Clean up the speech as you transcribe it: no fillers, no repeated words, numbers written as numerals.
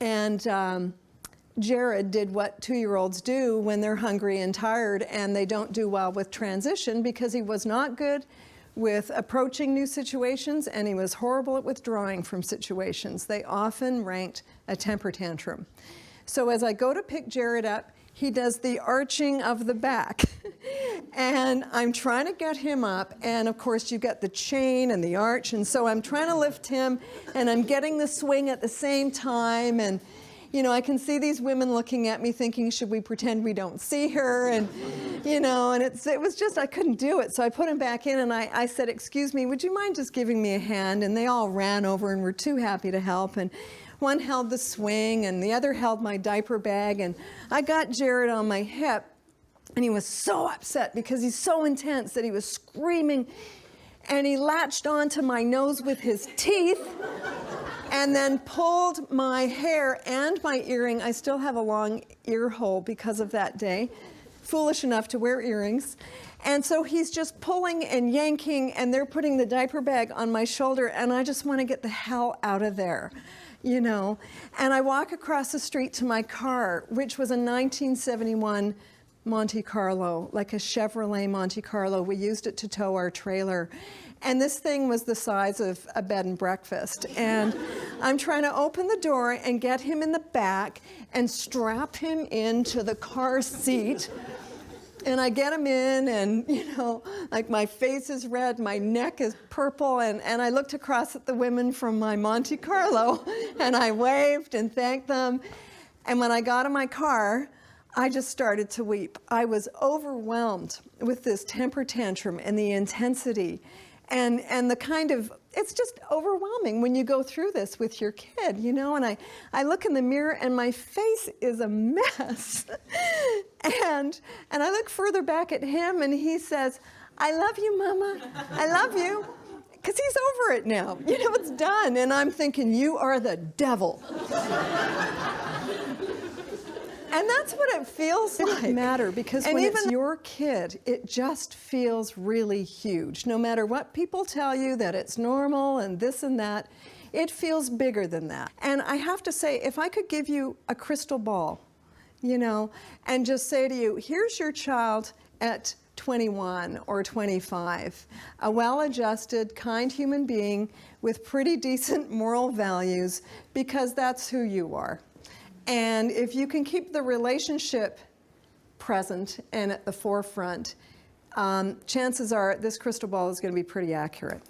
And Jared did what 2-year-olds do when they're hungry and tired and they don't do well with transition, because he was not good with approaching new situations and he was horrible at withdrawing from situations. They often ranked a temper tantrum. So as I go to pick Jared up, he does the arching of the back. And I'm trying to get him up, and of course you get the chain and the arch, and so I'm trying to lift him and I'm getting the swing at the same time. And you know, I can see these women looking at me thinking, should we pretend we don't see her? And, you know, and it was just, I couldn't do it. So I put him back in and I said, excuse me, would you mind just giving me a hand? And they all ran over and were too happy to help. And one held the swing and the other held my diaper bag. And I got Jared on my hip, and he was so upset because he's so intense that he was screaming, and he latched onto my nose with his teeth and then pulled my hair and my earring. I still have a long ear hole because of that day. Foolish enough to wear earrings. And so he's just pulling and yanking, and they're putting the diaper bag on my shoulder, and I just want to get the hell out of there, you know. And I walk across the street to my car, which was a 1971 Monte Carlo, like a Chevrolet Monte Carlo. We used it to tow our trailer. And this thing was the size of a bed and breakfast. And I'm trying to open the door and get him in the back and strap him into the car seat. And I get him in, and, you know, like my face is red, my neck is purple, and I looked across at the women from my Monte Carlo, and I waved and thanked them. And when I got in my car, I just started to weep. I was overwhelmed with this temper tantrum and the intensity. And the kind of, it's just overwhelming when you go through this with your kid, you know, and I look in the mirror and my face is a mess. and I look further back at him and he says, I love you, Mama, I love you. Because he's over it now, you know, it's done. And I'm thinking, you are the devil. And that's what it feels like. It doesn't matter, because when it's your kid, it just feels really huge. No matter what people tell you that it's normal and this and that, it feels bigger than that. And I have to say, if I could give you a crystal ball, you know, and just say to you, here's your child at 21 or 25, a well-adjusted, kind human being with pretty decent moral values, because that's who you are. And if you can keep the relationship present and at the forefront, chances are this crystal ball is going to be pretty accurate.